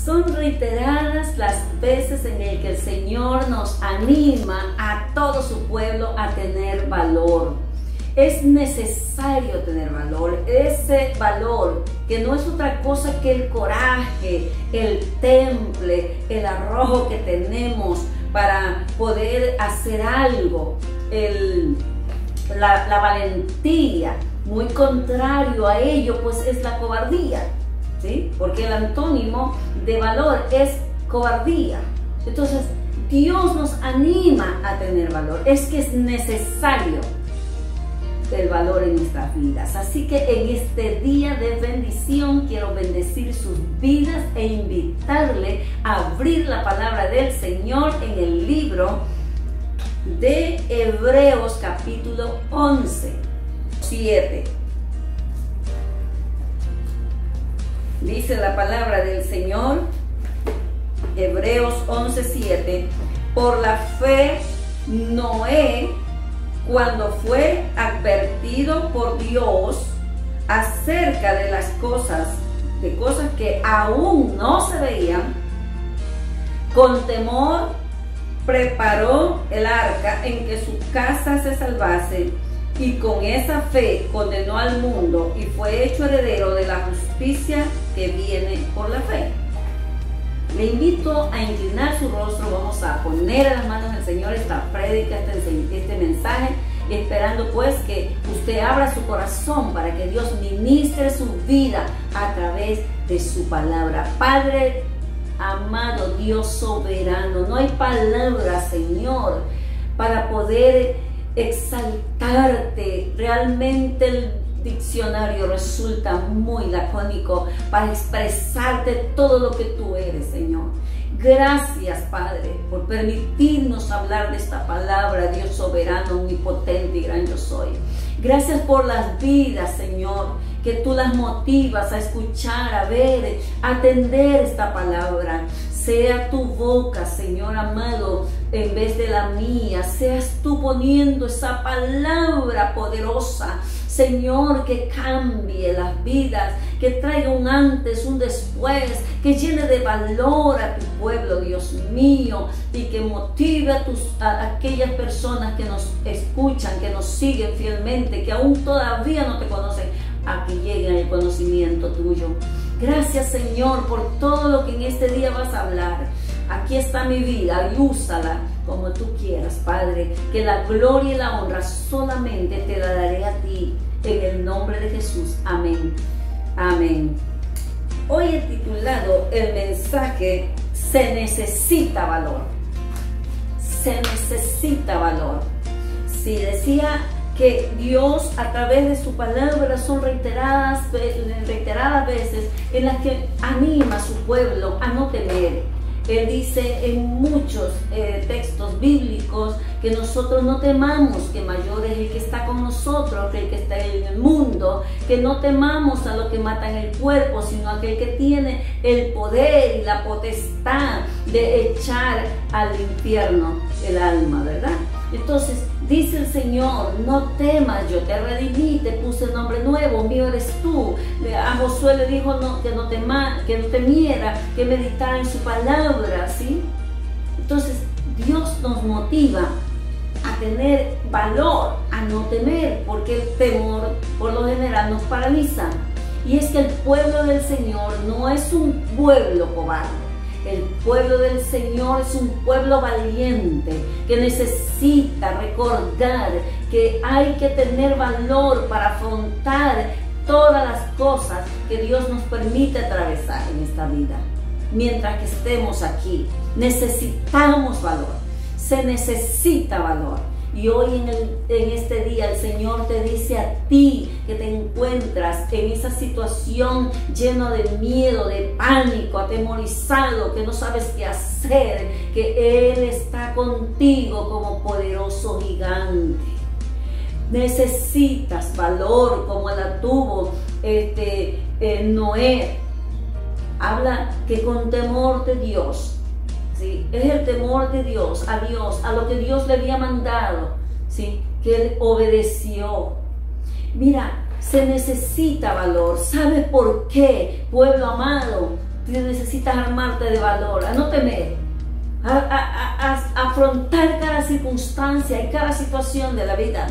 Son reiteradas las veces en el que el Señor nos anima a todo su pueblo a tener valor. Es necesario tener valor, ese valor que no es otra cosa que el coraje, el temple, el arrojo que tenemos para poder hacer algo, la valentía. Muy contrario a ello pues es la cobardía, ¿sí? Porque el antónimo de valor es cobardía. Entonces Dios nos anima a tener valor, es que es necesario el valor en nuestras vidas. Así que en este día de bendición quiero bendecir sus vidas e invitarle a abrir la palabra del Señor en el libro de Hebreos capítulo 11, 7. Dice la palabra del Señor, Hebreos 11, 7. Por la fe Noé, cuando fue advertido por Dios acerca de las cosas que aún no se veían, con temor preparó el arca en que su casa se salvase, y con esa fe condenó al mundo y fue hecho heredero de la justicia que viene por la fe. Le invito a inclinar su rostro. Vamos a poner a las manos del Señor esta prédica, este mensaje, esperando pues que usted abra su corazón para que Dios ministre su vida a través de su palabra. Padre amado, Dios soberano, no hay palabras, Señor, para poder exaltarte. Realmente el diccionario resulta muy lacónico para expresarte todo lo que tú eres, Señor. Gracias, Padre, por permitirnos hablar de esta palabra, Dios soberano, omnipotente y gran yo soy. Gracias por las vidas, Señor, que tú las motivas a escuchar, a ver, a atender esta palabra. Sea tu boca, Señor amado, en vez de la mía. Seas tú poniendo esa palabra poderosa, Señor, que cambie las vidas, que traiga un antes, un después, que llene de valor a tu pueblo, Dios mío, y que motive a aquellas personas que nos escuchan, que nos siguen fielmente, que aún todavía no te conocen, a que lleguen al conocimiento tuyo. Gracias, Señor, por todo lo que en este día vas a hablar. Aquí está mi vida y úsala como tú quieras, Padre. Que la gloria y la honra solamente te la daré a ti, en el nombre de Jesús. Amén. Amén. Hoy he titulado el mensaje Se necesita valor. Se necesita valor. Sí, decía que Dios a través de su palabra son reiteradas veces en las que anima a su pueblo a no temer. Él dice en muchos textos bíblicos que nosotros no temamos, que mayor es el que está con nosotros que el que está en el mundo, que no temamos a los que matan el cuerpo, sino a aquel que tiene el poder y la potestad de echar al infierno el alma, ¿verdad? Entonces dice el Señor, no temas, yo te redimí, te puse nombre nuevo, mío eres tú. A Josué le dijo que no temiera, que meditara en su palabra, ¿sí? Entonces Dios nos motiva a tener valor, a no temer, porque el temor por lo general nos paraliza. Y es que el pueblo del Señor no es un pueblo cobarde. El pueblo del Señor es un pueblo valiente que necesita recordar que hay que tener valor para afrontar todas las cosas que Dios nos permite atravesar en esta vida. Mientras que estemos aquí, necesitamos valor. Se necesita valor. Y hoy en este día el Señor te dice a ti que te encuentras en esa situación lleno de miedo, de pánico, atemorizado, que no sabes qué hacer, que Él está contigo como poderoso gigante. Necesitas valor como la tuvo Noé. Habla que con temor de Dios, ¿sí? Es el temor de Dios, a lo que Dios le había mandado, ¿sí? Que él obedeció. Mira, se necesita valor. ¿Sabes por qué, pueblo amado? tú necesitas armarte de valor, a no temer, a afrontar cada circunstancia y cada situación de la vida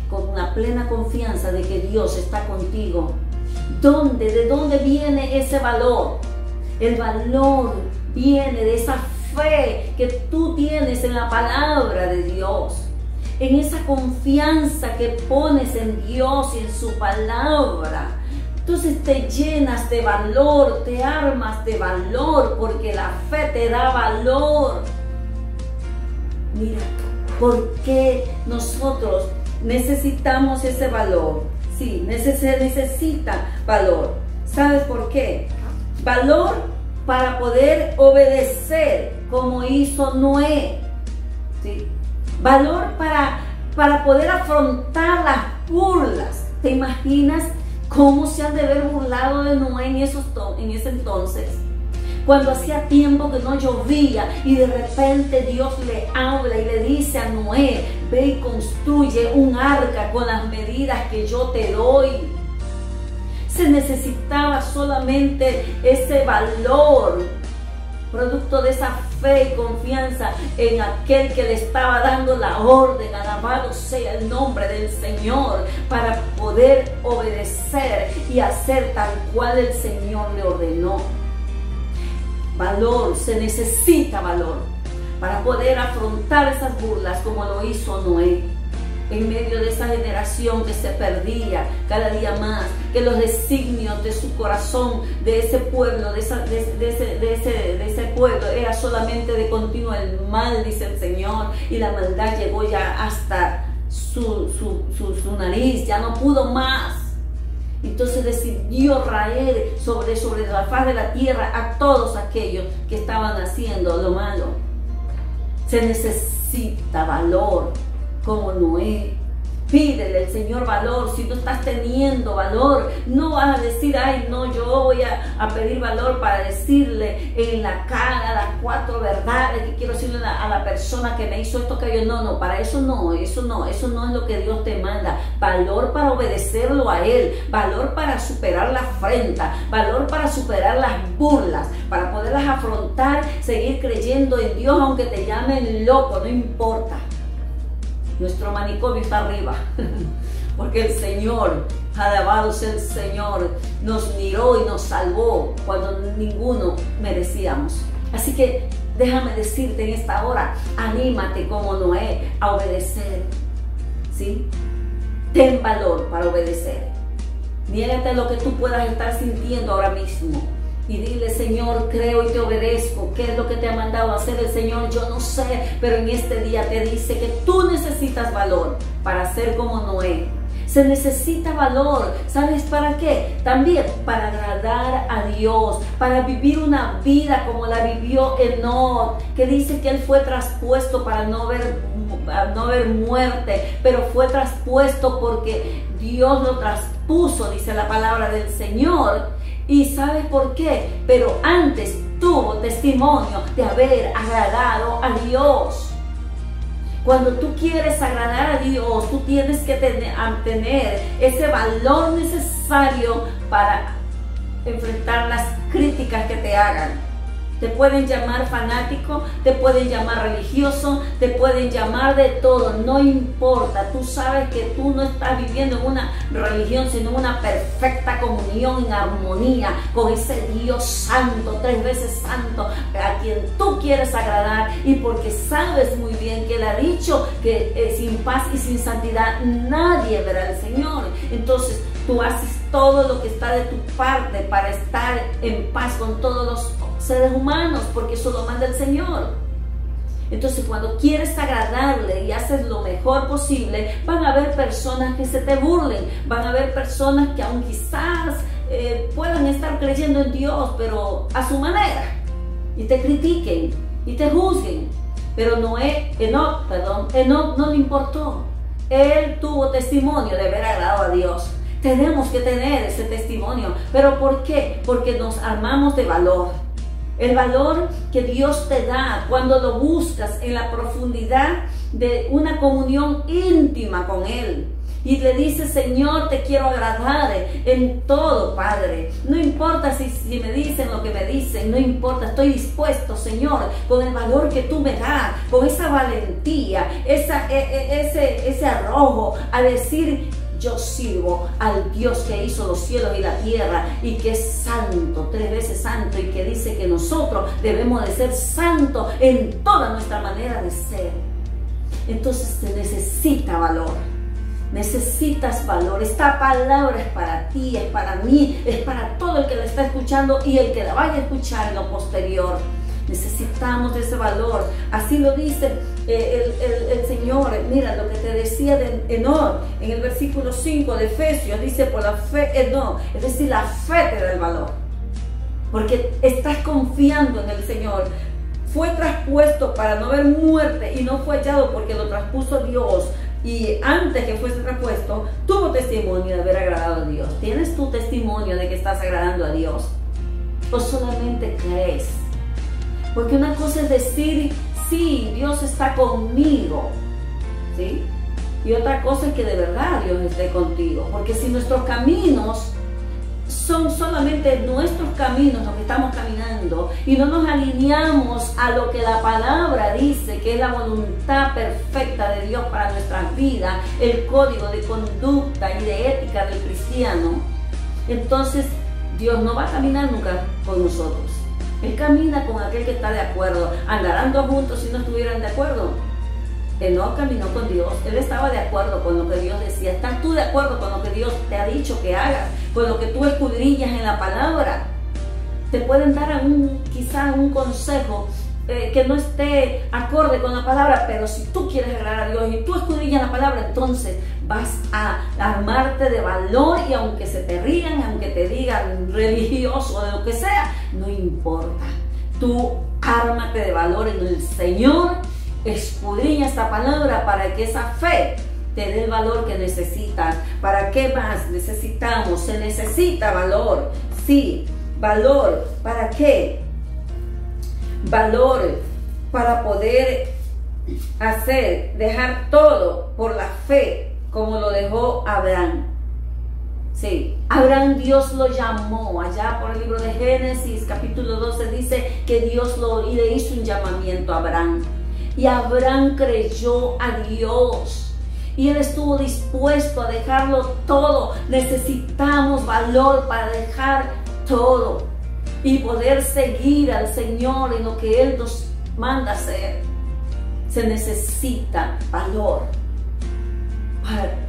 con una plena confianza de que Dios está contigo. ¿De dónde viene ese valor? El valor viene de esa fe que tú tienes en la palabra de Dios, en esa confianza que pones en Dios y en su palabra. Entonces te llenas de valor, te armas de valor, porque la fe te da valor. Mira, ¿por qué nosotros necesitamos ese valor? Sí, se necesita valor. ¿Sabes por qué? Valor para poder obedecer como hizo Noé. ¿Sí? Valor para poder afrontar las burlas. ¿Te imaginas cómo se han de haber burlado de Noé en ese entonces? Cuando hacía tiempo que no llovía y de repente Dios le habla y le dice a Noé: ve y construye un arca con las medidas que yo te doy. Se necesitaba solamente ese valor, producto de esa fe y confianza en aquel que le estaba dando la orden. Alabado sea el nombre del Señor, para poder obedecer y hacer tal cual el Señor le ordenó. Valor, se necesita valor para poder afrontar esas burlas como lo hizo Noé, en medio de esa generación que se perdía cada día más, que los designios de su corazón, de ese pueblo, de ese pueblo, era solamente de continuo el mal, dice el Señor, y la maldad llegó ya hasta su nariz, ya no pudo más. Entonces decidió raer sobre la faz de la tierra a todos aquellos que estaban haciendo lo malo. Se necesita valor como Noé. Pídele al Señor valor. Si tú estás teniendo valor, no vas a decir: ay, no, yo voy a pedir valor para decirle en la cara las 4 verdades que quiero decirle a la persona que me hizo esto que yo. No, para eso no es lo que Dios te manda. Valor para obedecerlo a Él, valor para superar la afrenta, valor para superar las burlas, para poderlas afrontar, seguir creyendo en Dios aunque te llamen loco, no importa. Nuestro manicomio está arriba, porque el Señor, alabado sea el Señor, nos miró y nos salvó cuando ninguno merecíamos. Así que déjame decirte en esta hora: anímate como Noé a obedecer, ¿sí? Ten valor para obedecer. Niégate a lo que tú puedas estar sintiendo ahora mismo y dile: Señor, creo y te obedezco. ¿Qué es lo que te ha mandado a hacer el Señor? Yo no sé, pero en este día te dice que tú necesitas valor para ser como Noé. Se necesita valor. ¿Sabes para qué? También para agradar a Dios, para vivir una vida como la vivió Enoc, que dice que él fue traspuesto para no ver muerte, pero fue traspuesto porque Dios lo traspuso, dice la palabra del Señor. ¿Y sabes por qué? Pero antes tuvo testimonio de haber agradado a Dios. Cuando tú quieres agradar a Dios, tú tienes que tener ese valor necesario para enfrentar las críticas que te hagan. Te pueden llamar fanático, te pueden llamar religioso, te pueden llamar de todo, no importa. Tú sabes que tú no estás viviendo en una religión, sino en una perfecta comunión, en armonía con ese Dios santo, 3 veces santo, a quien tú quieres agradar, y porque sabes muy bien que Él ha dicho que sin paz y sin santidad nadie verá al Señor. Entonces tú haces todo lo que está de tu parte para estar en paz con todos los seres humanos, porque eso lo manda el Señor. Entonces, cuando quieres agradarle y haces lo mejor posible, van a haber personas que se te burlen, van a haber personas que aun quizás puedan estar creyendo en Dios, pero a su manera, y te critiquen y te juzguen. Pero Enoc no le importó. Él tuvo testimonio de haber agradado a Dios. Tenemos que tener ese testimonio. ¿Pero por qué? Porque nos armamos de valor. El valor que Dios te da cuando lo buscas en la profundidad de una comunión íntima con Él. Y le dice, Señor, te quiero agradar en todo, Padre. No importa si me dicen lo que me dicen, no importa, estoy dispuesto, Señor, con el valor que tú me das, con esa valentía, ese arrojo a decir, yo sirvo al Dios que hizo los cielos y la tierra y que es santo, 3 veces santo, y que dice que nosotros debemos de ser santos en toda nuestra manera de ser. Entonces se necesita valor. Necesitas valor. Esta palabra es para ti, es para mí, es para todo el que la está escuchando y el que la vaya a escuchar en lo posterior. Necesitamos de ese valor. Así lo dice el Señor. Mira lo que te decía de Enoc en el versículo 5 de Efesios. Dice, por la fe, Enoc, es decir, la fe te da el valor. Porque estás confiando en el Señor. Fue traspuesto para no ver muerte y no fue hallado porque lo traspuso Dios. Y antes que fuese traspuesto, tuvo testimonio de haber agradado a Dios. ¿Tienes tu testimonio de que estás agradando a Dios? ¿O solamente crees? Porque una cosa es decir, sí, Dios está conmigo, ¿sí? Y otra cosa es que de verdad Dios esté contigo. Porque si nuestros caminos son solamente nuestros caminos los que estamos caminando y no nos alineamos a lo que la palabra dice, que es la voluntad perfecta de Dios para nuestras vidas, el código de conducta y de ética del cristiano, entonces Dios no va a caminar nunca con nosotros. Él camina con aquel que está de acuerdo. Andarán dos juntos si no estuvieran de acuerdo. Él no caminó con Dios, él estaba de acuerdo con lo que Dios decía. ¿Estás tú de acuerdo con lo que Dios te ha dicho que hagas? Con lo que tú escudriñas en la palabra. Te pueden dar quizás un consejo que no esté acorde con la palabra, pero si tú quieres agradar a Dios y tú escudriñas la palabra, entonces vas a armarte de valor, y aunque se te rían, aunque te digan religioso o de lo que sea, no importa. Tú ármate de valor en el Señor. Escudriña esta palabra para que esa fe te dé el valor que necesitas. ¿Para qué más necesitamos? Se necesita valor. Sí, valor. ¿Para qué? Valor para poder dejar todo por la fe, como lo dejó Abraham. Sí, Abraham, Dios lo llamó. Allá por el libro de Génesis, capítulo 12, dice que Dios le hizo un llamamiento a Abraham. Y Abraham creyó a Dios y él estuvo dispuesto a dejarlo todo. Necesitamos valor para dejar todo y poder seguir al Señor en lo que Él nos manda hacer. Se necesita valor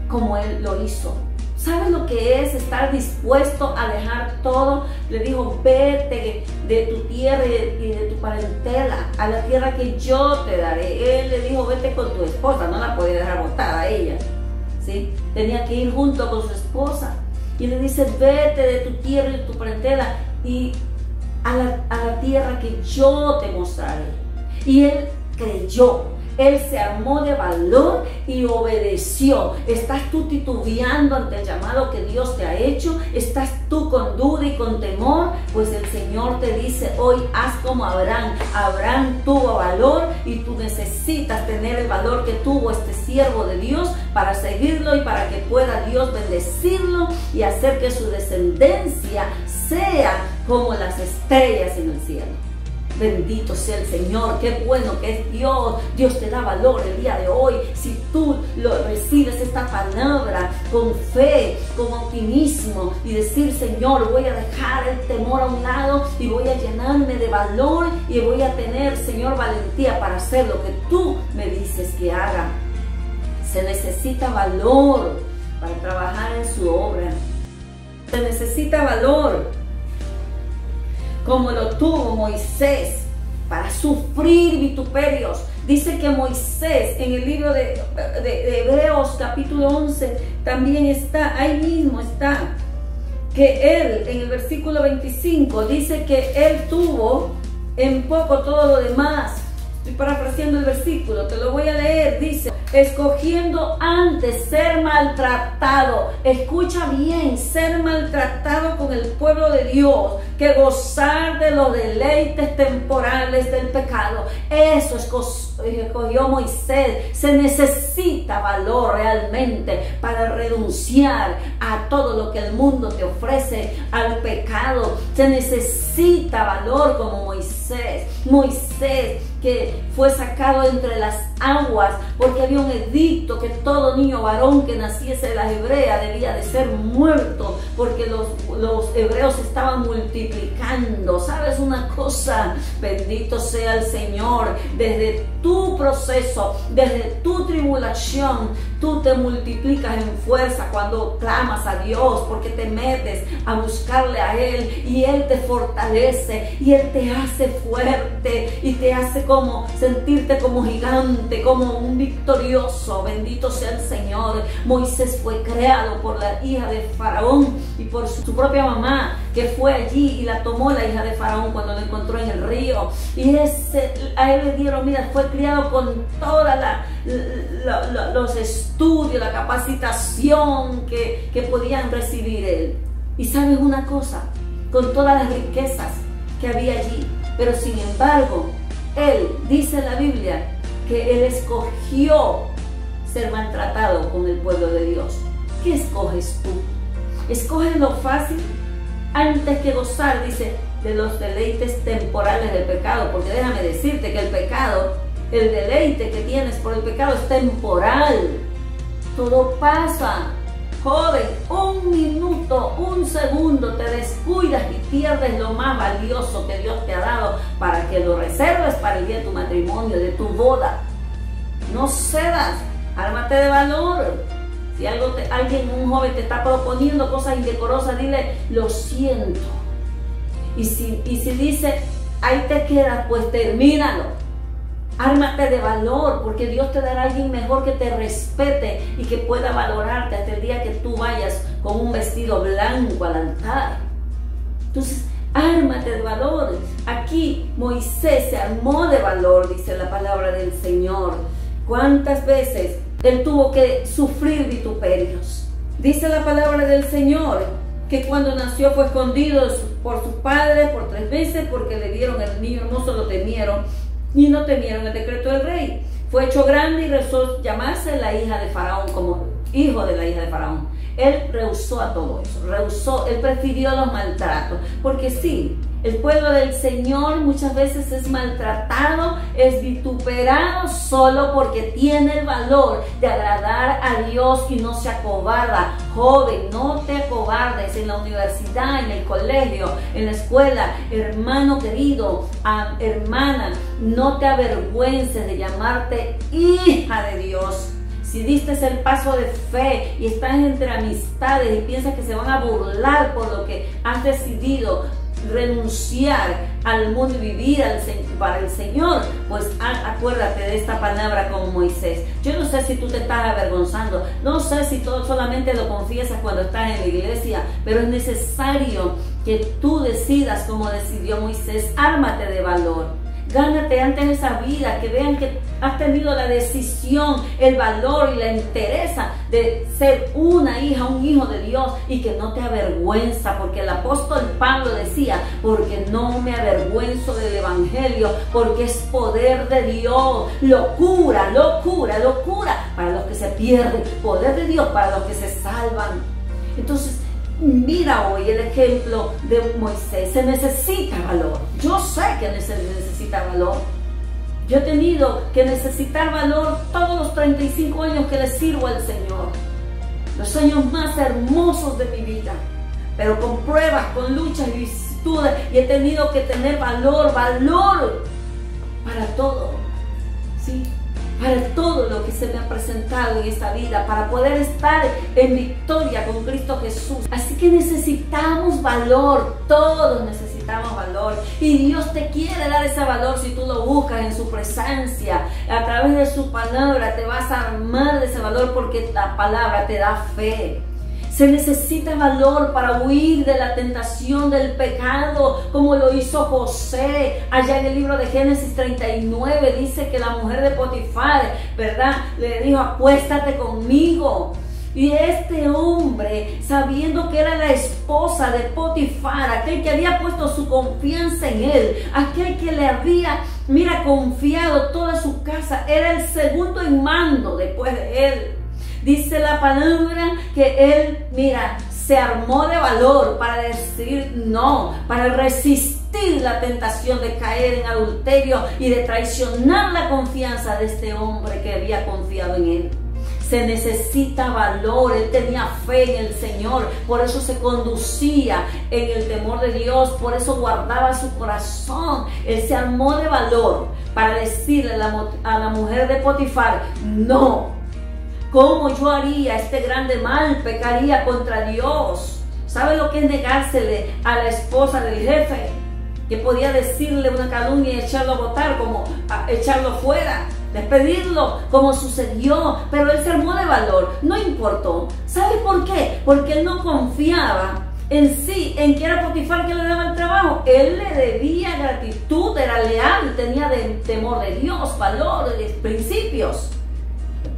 como Él lo hizo. ¿Sabes lo que es estar dispuesto a dejar todo? Le dijo, vete de tu tierra y de tu parentela a la tierra que yo te daré. Él le dijo, vete con tu esposa, no la podía dejar botada a ella, ¿sí? Tenía que ir junto con su esposa. Y le dice, vete de tu tierra y de tu parentela y a la tierra que yo te mostraré. Y él creyó. Él se armó de valor y obedeció. ¿Estás tú titubeando ante el llamado que Dios te ha hecho? ¿Estás tú con duda y con temor? Pues el Señor te dice hoy, haz como Abraham. Abraham tuvo valor y tú necesitas tener el valor que tuvo este siervo de Dios para seguirlo y para que pueda Dios bendecirlo y hacer que su descendencia sea como las estrellas en el cielo. Bendito sea el Señor, qué bueno que es Dios. Dios te da valor el día de hoy. Si tú recibes esta palabra con fe, con optimismo y decir, Señor, voy a dejar el temor a un lado y voy a llenarme de valor y voy a tener, Señor, valentía para hacer lo que tú me dices que haga. Se necesita valor para trabajar en su obra. Se necesita valor como lo tuvo Moisés para sufrir vituperios. Dice que Moisés en el libro de Hebreos capítulo 11 también está, ahí mismo está, que él en el versículo 25 dice que él tuvo en poco todo lo demás. Estoy parafraseando el versículo, te lo voy a leer. Dice, escogiendo antes ser maltratado. Escucha bien, ser maltratado con el pueblo de Dios, que gozar de los deleites temporales del pecado. Eso escogió Moisés. Se necesita valor realmente para renunciar a todo lo que el mundo te ofrece, al pecado. Se necesita valor como Moisés. Moisés, que fue sacado entre las aguas porque había un edicto que todo niño varón que naciese de las hebreas debía de ser muerto, porque los hebreos estaban multiplicando. ¿Sabes una cosa? Bendito sea el Señor. Desde tu proceso, desde tu tribulación, tú te multiplicas en fuerza cuando clamas a Dios, porque te metes a buscarle a Él y Él te fortalece y Él te hace fuerte y te hace como sentirte como gigante, como un victorioso. Bendito sea el Señor. Moisés fue creado por la hija de Faraón y por su propia mamá, que fue allí y la tomó la hija de Faraón cuando la encontró en el río. Y a él le dieron, mira, fue criado con toda los estudios, la capacitación que podían recibir él. Y sabes una cosa, con todas las riquezas que había allí, pero sin embargo, él, dice la Biblia, que él escogió ser maltratado con el pueblo de Dios. ¿Qué escoges tú? ¿Escoges lo fácil antes que gozar, dice, de los deleites temporales del pecado? Porque déjame decirte que el pecado, el deleite que tienes por el pecado es temporal. Todo pasa. Joven, un minuto, un segundo te descuidas y pierdes lo más valioso que Dios te ha dado para que lo reserves para el día de tu matrimonio, de tu boda. No cedas, ármate de valor. Si un joven te está proponiendo cosas indecorosas, dile, lo siento. Y si dice, ahí te quedas, pues termínalo. Ármate de valor, porque Dios te dará a alguien mejor que te respete y que pueda valorarte hasta el día que tú vayas con un vestido blanco al altar. Entonces, ármate de valor. Aquí Moisés se armó de valor, dice la palabra del Señor. ¿Cuántas veces él tuvo que sufrir vituperios? Dice la palabra del Señor que cuando nació fue escondido por sus padres por 3 meses, porque le dieron el niño hermoso, lo temieron y no temieron el decreto del rey. Fue hecho grande y rehusó llamarse la hija de Faraón como hijo de la hija de Faraón. Él rehusó a todo eso, él prefirió los maltratos, porque sí, el pueblo del Señor muchas veces es maltratado, es vituperado solo porque tiene el valor de agradar a Dios y no se acobarda. Joven, no te acobardes en la universidad, en el colegio, en la escuela. Hermano querido, hermana, no te avergüences de llamarte hija de Dios. Si diste el paso de fe y estás entre amistades y piensas que se van a burlar por lo que has decidido renunciar al mundo y vivir para el Señor, pues acuérdate de esta palabra como Moisés. Yo no sé si tú te estás avergonzando, no sé si tú solamente lo confiesas cuando estás en la iglesia, pero es necesario que tú decidas como decidió Moisés. Ármate de valor. Gánate antes esa vida, que vean que has tenido la decisión, el valor y la entereza de ser una hija, un hijo de Dios, y que no te avergüenza, porque el apóstol Pablo decía, porque no me avergüenzo del evangelio, porque es poder de Dios, locura, locura, locura para los que se pierden, poder de Dios para los que se salvan. Entonces, mira hoy el ejemplo de Moisés. Se necesita valor. Yo sé que se necesita valor. Yo he tenido que necesitar valor todos los 35 años que le sirvo al Señor. Los años más hermosos de mi vida. Pero con pruebas, con luchas y vicisitudes. Y he tenido que tener valor para todo. ¿Sí? Para todo lo que se me ha presentado en esta vida, para poder estar en victoria con Cristo Jesús. Así que necesitamos valor, todos necesitamos valor, y Dios te quiere dar ese valor si tú lo buscas en su presencia. A través de su palabra te vas a armar de ese valor, porque la palabra te da fe. Se necesita valor para huir de la tentación del pecado, como lo hizo José. Allá en el libro de Génesis 39 dice que la mujer de Potifar, ¿verdad?, le dijo: acuéstate conmigo. Y este hombre, sabiendo que era la esposa de Potifar, aquel que había puesto su confianza en él, aquel que le había, confiado toda su casa, era el segundo en mando después de él. Dice la palabra que él, se armó de valor para decir no, para resistir la tentación de caer en adulterio y de traicionar la confianza de este hombre que había confiado en él. Se necesita valor. Él tenía fe en el Señor, por eso se conducía en el temor de Dios, por eso guardaba su corazón. Él se armó de valor para decirle a la mujer de Potifar: no, ¿cómo yo haría este grande mal? Pecaría contra Dios. ¿Sabe lo que es negársele a la esposa del jefe? Que podía decirle una calumnia y echarlo a botar, como echarlo fuera, despedirlo, como sucedió. Pero él se armó de valor, no importó. ¿Sabe por qué? Porque él no confiaba en sí, en que era Potifar que le daba el trabajo. Él le debía gratitud, era leal, tenía temor de Dios, valores, principios.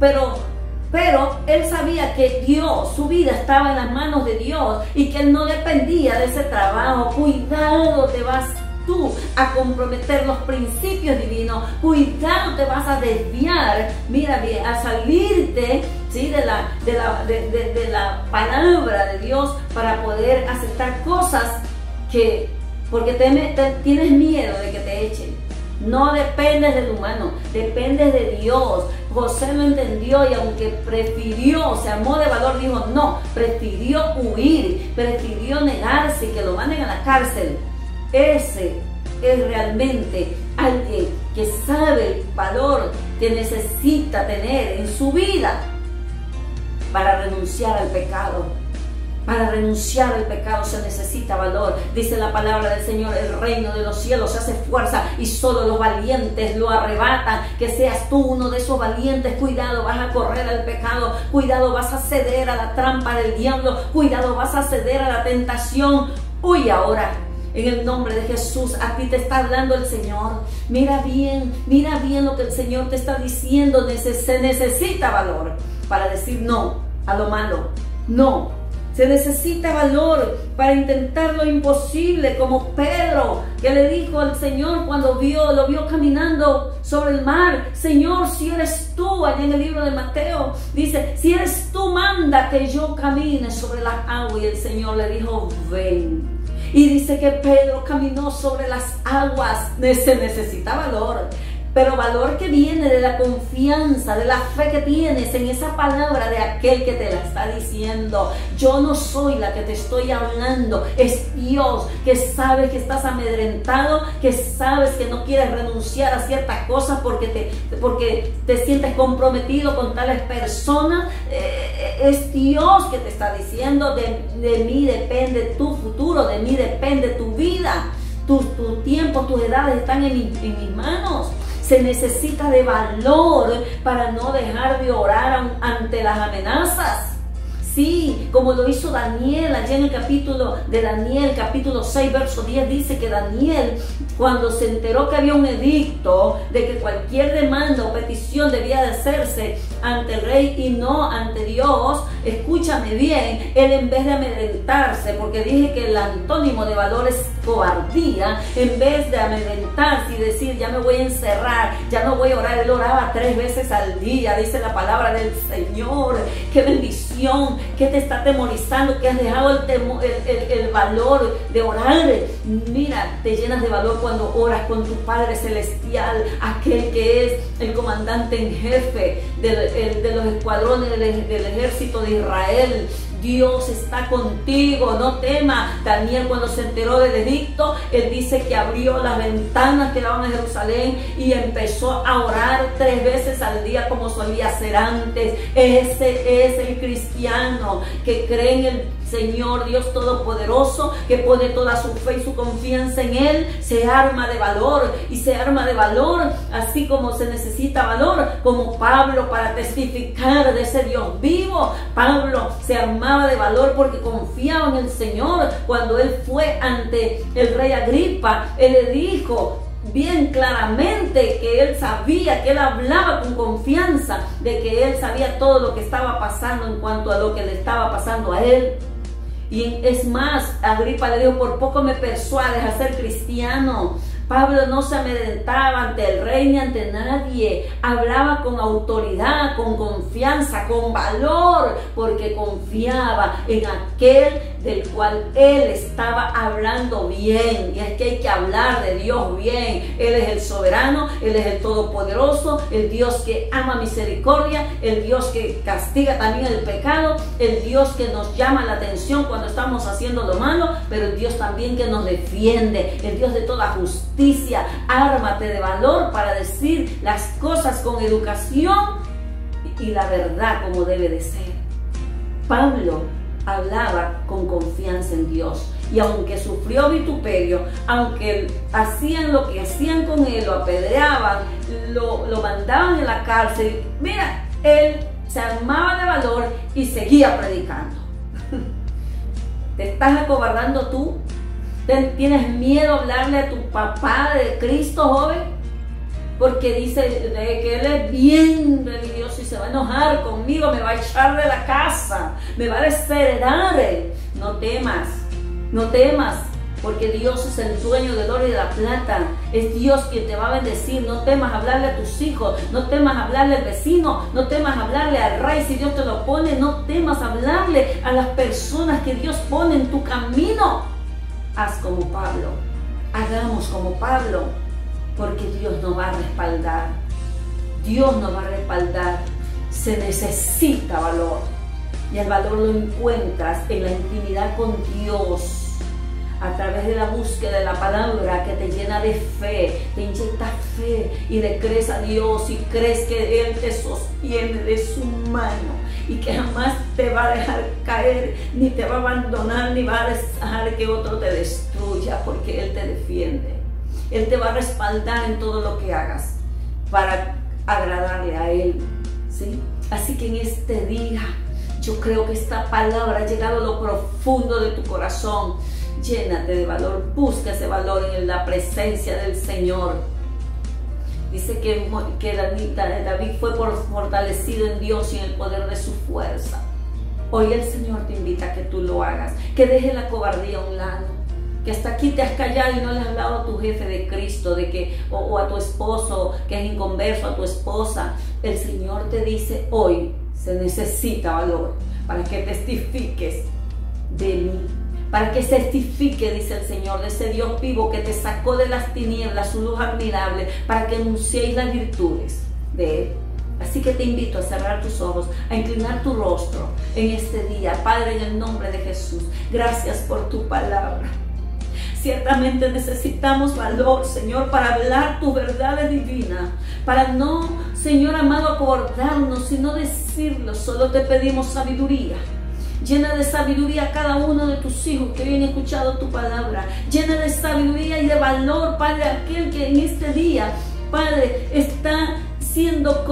Pero él sabía que Dios, su vida estaba en las manos de Dios y que él no dependía de ese trabajo. Cuidado, te vas tú a comprometer los principios divinos. Cuidado, te vas a desviar, a salirte, ¿sí?, de la palabra de Dios para poder aceptar cosas porque tienes miedo de que te echen. No dependes del humano, dependes de Dios. José lo entendió y aunque prefirió, se armó de valor, dijo no, prefirió huir, prefirió negarse y que lo manden a la cárcel. Ese es realmente alguien que sabe el valor que necesita tener en su vida para renunciar al pecado. Para renunciar al pecado se necesita valor. Dice la palabra del Señor: el reino de los cielos se hace fuerza y solo los valientes lo arrebatan. Que seas tú uno de esos valientes. Cuidado, vas a correr al pecado. Cuidado, vas a ceder a la trampa del diablo. Cuidado, vas a ceder a la tentación. Huye ahora. En el nombre de Jesús, a ti te está hablando el Señor. Mira bien lo que el Señor te está diciendo. Se necesita valor para decir no a lo malo. No. Se necesita valor para intentar lo imposible, como Pedro, que le dijo al Señor cuando lo vio caminando sobre el mar: Señor, si eres tú, allá en el libro de Mateo, dice: si eres tú, manda que yo camine sobre las aguas. Y el Señor le dijo: ven. Y dice que Pedro caminó sobre las aguas. Se necesita valor. Pero valor que viene de la confianza, de la fe que tienes en esa palabra de aquel que te la está diciendo. Yo no soy la que te estoy hablando, es Dios, que sabe que estás amedrentado, que sabes que no quieres renunciar a ciertas cosas porque te sientes comprometido con tales personas. Es Dios que te está diciendo: de mí depende tu futuro, de mí depende tu vida, tu tiempo, tus edades están en mis manos. Se necesita de valor para no dejar de orar ante las amenazas. Sí, como lo hizo Daniel, allá en el capítulo de Daniel, capítulo 6, verso 10, dice que Daniel, cuando se enteró que había un edicto de que cualquier demanda o petición debía de hacerse ante el rey y no ante Dios, escúchame bien, él, en vez de amedrentarse, porque dije que el antónimo de valor es cobardía, en vez de amedrentarse y decir: ya me voy a encerrar, ya no voy a orar, él oraba 3 veces al día. Dice la palabra del Señor. ¡Qué bendición! ¿Qué te está atemorizando? ¿Que has dejado el valor de orar? Mira, te llenas de valor cuando oras con tu Padre Celestial, aquel que es el comandante en jefe de los escuadrones del ejército de Israel. Dios está contigo, no temas. Daniel, cuando se enteró del edicto, él dice que abrió las ventanas que daban a Jerusalén y empezó a orar 3 veces al día como solía hacer antes. Ese es el cristiano que cree Señor Dios Todopoderoso, que pone toda su fe y su confianza en Él, se arma de valor, y se arma de valor, así como se necesita valor, como Pablo para testificar de ese Dios vivo. Pablo se armaba de valor porque confiaba en el Señor. Cuando él fue ante el rey Agripa, él le dijo bien claramente que él sabía, que él hablaba con confianza de que él sabía todo lo que estaba pasando en cuanto a lo que le estaba pasando a él. Y es más, Agripa le dijo: por poco me persuades a ser cristiano. Pablo no se amedrentaba ante el rey ni ante nadie, hablaba con autoridad, con confianza, con valor, porque confiaba en aquel del cual él estaba hablando bien. Y es que hay que hablar de Dios bien. Él es el soberano, Él es el todopoderoso, el Dios que ama misericordia, el Dios que castiga también el pecado, el Dios que nos llama la atención cuando estamos haciendo lo malo, pero el Dios también que nos defiende, el Dios de toda justicia. Ármate de valor para decir las cosas con educación y la verdad como debe de ser. Pablo hablaba con confianza en Dios, y aunque sufrió vituperio, aunque hacían lo que hacían con él, lo apedreaban, lo mandaban en la cárcel, mira, él se armaba de valor y seguía predicando. ¿Te estás acobardando tú? ¿Tienes miedo a hablarle a tu papá de Cristo, joven? Porque dice que él es bien religioso y se va a enojar conmigo, me va a echar de la casa, me va a desheredar. No temas, no temas, porque Dios es el dueño del oro y de la plata. Es Dios quien te va a bendecir. No temas hablarle a tus hijos, no temas hablarle al vecino, no temas hablarle al rey si Dios te lo pone, no temas hablarle a las personas que Dios pone en tu camino. Haz como Pablo, hagamos como Pablo, porque Dios nos va a respaldar. Dios nos va a respaldar. Se necesita valor, y el valor lo encuentras en la intimidad con Dios, a través de la búsqueda de la palabra que te llena de fe, te inyecta fe y le crees a Dios y crees que Él te sostiene de su mano y que jamás te va a dejar caer, ni te va a abandonar, ni va a dejar que otro te destruya, porque Él te defiende. Él te va a respaldar en todo lo que hagas para agradarle a Él, ¿sí? Así que en este día yo creo que esta palabra ha llegado a lo profundo de tu corazón. Llénate de valor, busca ese valor en la presencia del Señor. Dice que David fue fortalecido en Dios y en el poder de su fuerza. Hoy el Señor te invita a que tú lo hagas, que dejes la cobardía a un lado, que hasta aquí te has callado y no le has hablado a tu jefe de Cristo, o a tu esposo que es inconverso, a tu esposa. El Señor te dice hoy, se necesita valor para que testifiques de mí, para que testifique, dice el Señor, de ese Dios vivo que te sacó de las tinieblas, su luz admirable, para que anunciéis las virtudes de Él. Así que te invito a cerrar tus ojos, a inclinar tu rostro en este día. Padre, en el nombre de Jesús, gracias por tu palabra. Ciertamente necesitamos valor, Señor, para hablar tu verdad divina, para no, Señor amado, acordarnos, sino decirlo. Solo te pedimos sabiduría. Llena de sabiduría a cada uno de tus hijos que hoy han escuchado tu palabra. Llena de sabiduría y de valor, Padre, aquel que en este día, Padre, está siendo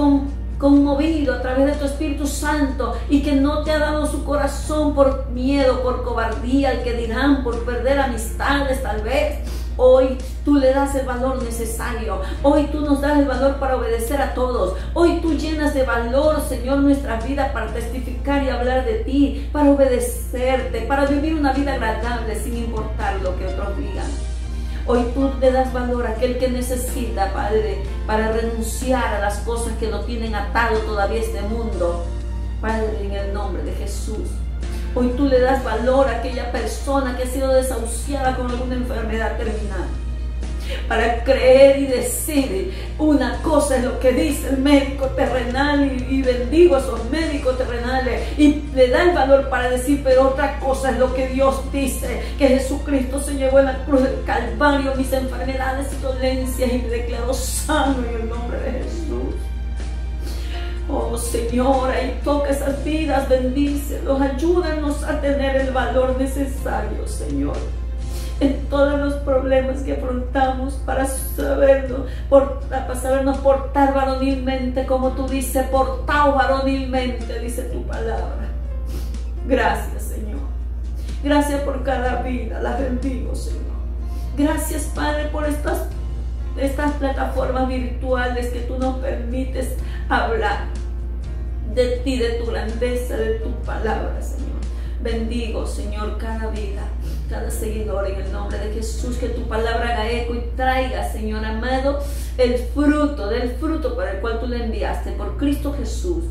conmovido a través de tu Espíritu Santo y que no te ha dado su corazón por miedo, por cobardía, al que dirán, por perder amistades tal vez. Hoy tú le das el valor necesario. Hoy tú nos das el valor para obedecer a todos. Hoy tú llenas de valor, Señor, nuestras vidas para testificar y hablar de ti, para obedecerte, para vivir una vida agradable sin importar lo que otros digan. Hoy tú le das valor a aquel que necesita, Padre, para renunciar a las cosas que lo tienen atado todavía este mundo. Padre, en el nombre de Jesús. Hoy tú le das valor a aquella persona que ha sido desahuciada con alguna enfermedad terminal, para creer y decir: una cosa es lo que dice el médico terrenal, y bendigo a esos médicos terrenales, y le da el valor para decir, pero otra cosa es lo que Dios dice, que Jesucristo se llevó en la cruz del Calvario mis enfermedades y dolencias y me declaró sano en el nombre de Jesús. Oh Señor, ahí toca esas vidas, bendícelos, ayúdanos a tener el valor necesario, Señor, en todos los problemas que afrontamos para sabernos portar varonilmente, como tú dices, portaos varonilmente, dice tu palabra. Gracias, Señor. Gracias por cada vida, las bendigo, Señor. Gracias, Padre, por estas plataformas virtuales que tú nos permites hablar de ti, de tu grandeza, de tu palabra, Señor. Bendigo, Señor, cada vida, cada seguidor en el nombre de Jesús, que tu palabra haga eco y traiga, Señor amado, del fruto para el cual tú le enviaste por Cristo Jesús.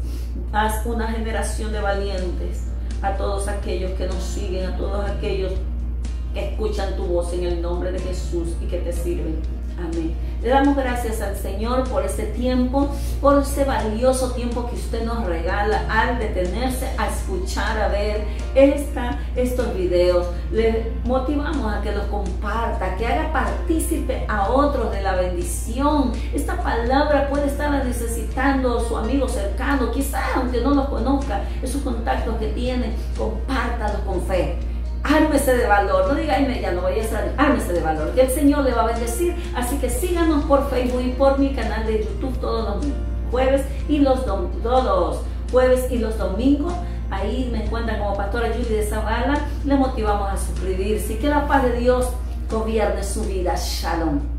Haz una generación de valientes a todos aquellos que nos siguen, a todos aquellos que escuchan tu voz en el nombre de Jesús y que te sirven. Amén. Le damos gracias al Señor por este tiempo, por ese valioso tiempo que usted nos regala al detenerse a escuchar, a ver estos videos. Le motivamos a que los comparta, que haga partícipe a otros de la bendición. Esta palabra puede estar necesitando su amigo cercano, quizás aunque no lo conozca, esos contactos que tiene, compártalos con fe. Ármese de valor, no diga, ay, ya no voy a estar, ármese de valor, que el Señor le va a bendecir. Así que síganos por Facebook y por mi canal de YouTube todos los jueves y los domingos. Ahí me encuentran como Pastora Judy de Zavala. Le motivamos a suscribirse y que la paz de Dios gobierne su vida. Shalom.